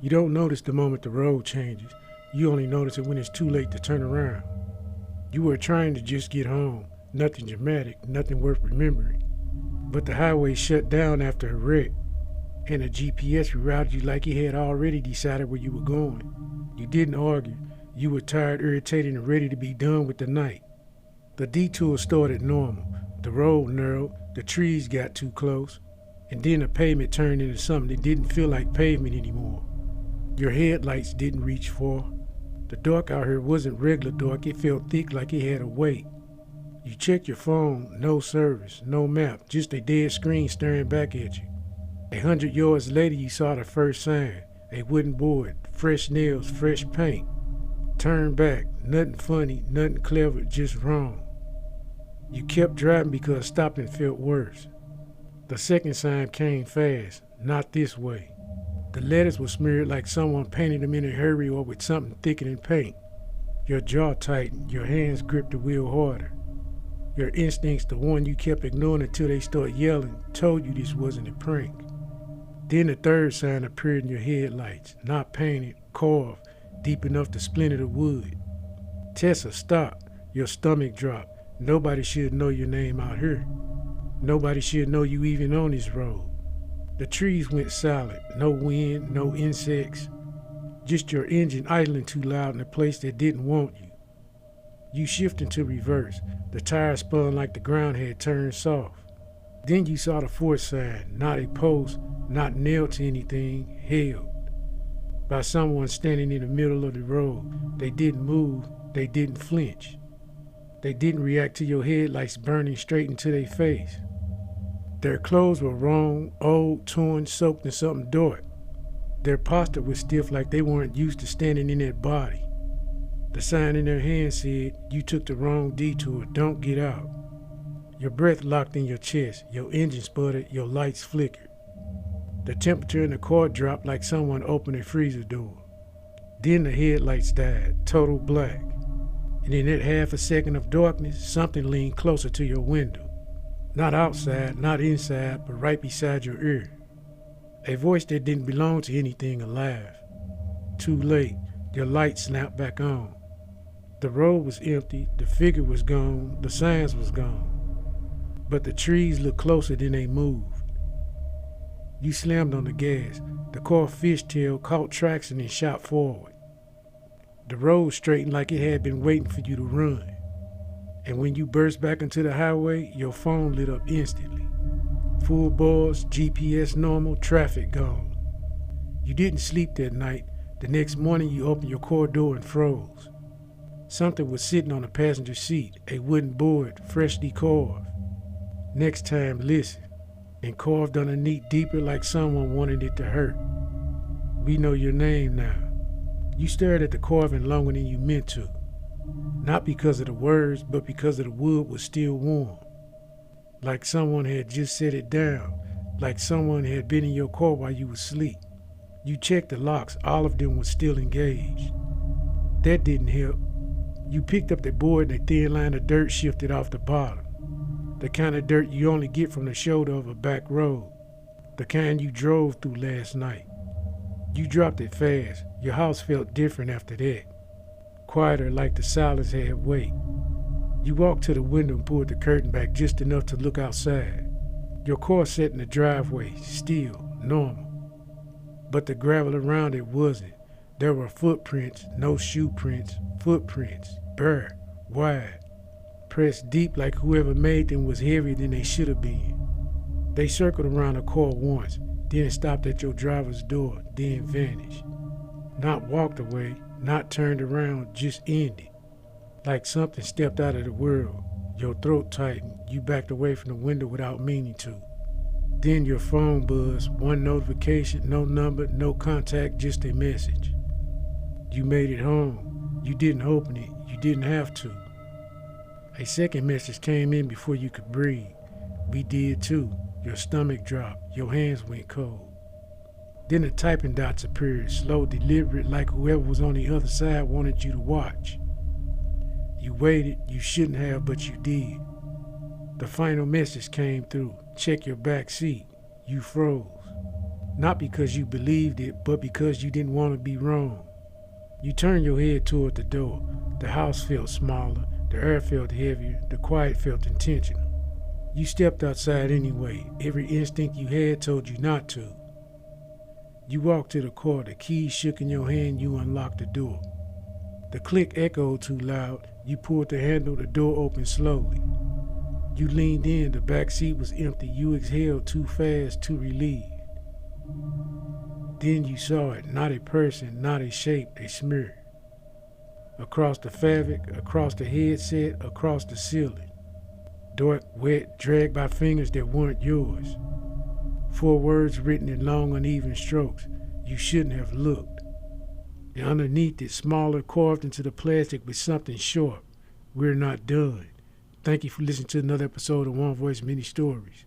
You don't notice the moment the road changes. You only notice it when it's too late to turn around. You were trying to just get home. Nothing dramatic, nothing worth remembering. But the highway shut down after a wreck, and the GPS rerouted you like it had already decided where you were going. You didn't argue. You were tired, irritated, and ready to be done with the night. The detour started normal. The road narrowed, the trees got too close, and then the pavement turned into something that didn't feel like pavement anymore. Your headlights didn't reach far. The dark out here wasn't regular dark, it felt thick like it had a weight. You checked your phone, no service, no map, just a dead screen staring back at you. 100 yards later you saw the first sign, a wooden board, fresh nails, fresh paint. Turn back, nothing funny, nothing clever, just wrong. You kept driving because stopping felt worse. The second sign came fast, not this way. The letters were smeared like someone painted them in a hurry or with something thicker than paint. Your jaw tightened, your hands gripped the wheel harder. Your instincts, the one you kept ignoring until they started yelling, told you this wasn't a prank. Then the third sign appeared in your headlights, not painted, carved, deep enough to splinter the wood. Tessa, stop. Your stomach dropped. Nobody should know your name out here. Nobody should know you even on this road. The trees went silent, no wind, no insects, just your engine idling too loud in a place that didn't want you. You shifted to reverse. The tires spun like the ground had turned soft. Then you saw the fourth sign, not a post, not nailed to anything, held by someone standing in the middle of the road. They didn't move, they didn't flinch. They didn't react to your headlights burning straight into their face. Their clothes were wrong, old, torn, soaked in something dark. Their posture was stiff like they weren't used to standing in that body. The sign in their hand said, "You took the wrong detour, don't get out." Your breath locked in your chest, your engine sputtered, your lights flickered. The temperature in the car dropped like someone opened a freezer door. Then the headlights died, total black. And in that half a second of darkness, something leaned closer to your window. Not outside, not inside, but right beside your ear. A voice that didn't belong to anything alive. Too late, your light snapped back on. The road was empty, the figure was gone, the signs was gone. But the trees looked closer than they moved. You slammed on the gas. The car fishtailed, caught traction, and shot forward. The road straightened like it had been waiting for you to run. And when you burst back into the highway, your phone lit up instantly. Full bars, GPS normal, traffic gone. You didn't sleep that night. The next morning you opened your car door and froze. Something was sitting on the passenger seat, a wooden board, freshly carved. Next time, listen, and carved underneath deeper like someone wanted it to hurt. We know your name now. You stared at the carving longer than you meant to. Not because of the words, but because of the wood was still warm. Like someone had just set it down, like someone had been in your car while you were asleep. You checked the locks, all of them were still engaged. That didn't help. You picked up the board and a thin line of dirt shifted off the bottom. The kind of dirt you only get from the shoulder of a back road. The kind you drove through last night. You dropped it fast. Your house felt different after that. Quieter, like the silence had weight. You walked to the window and pulled the curtain back just enough to look outside. Your car sat in the driveway, still, normal. But the gravel around it wasn't. There were footprints, no shoe prints, footprints, bare, wide, pressed deep like whoever made them was heavier than they should have been. They circled around the car once, then stopped at your driver's door, then vanished. Not walked away, not turned around, just ended. Like something stepped out of the world. Your throat tightened, you backed away from the window without meaning to. Then your phone buzzed, one notification, no number, no contact, just a message. You made it home. You didn't open it, you didn't have to. A second message came in before you could breathe. We did too. Your stomach dropped, your hands went cold. Then the typing dots appeared, slow, deliberate, like whoever was on the other side wanted you to watch. You waited, you shouldn't have, but you did. The final message came through. Check your back seat. You froze. Not because you believed it, but because you didn't want to be wrong. You turned your head toward the door. The house felt smaller, the air felt heavier, the quiet felt intentional. You stepped outside anyway. Every instinct you had told you not to. You walked to the car, the keys shook in your hand, you unlocked the door. The click echoed too loud. You pulled the handle, the door opened slowly. You leaned in, the back seat was empty. You exhaled too fast, too relieved. Then you saw it, not a person, not a shape, a smear. Across the fabric, across the headset, across the ceiling. Dark, wet, dragged by fingers that weren't yours. 4 words written in long, uneven strokes. You shouldn't have looked. And underneath it, smaller, carved into the plastic with something short. We're not done. Thank you for listening to another episode of One Voice Mini Stories.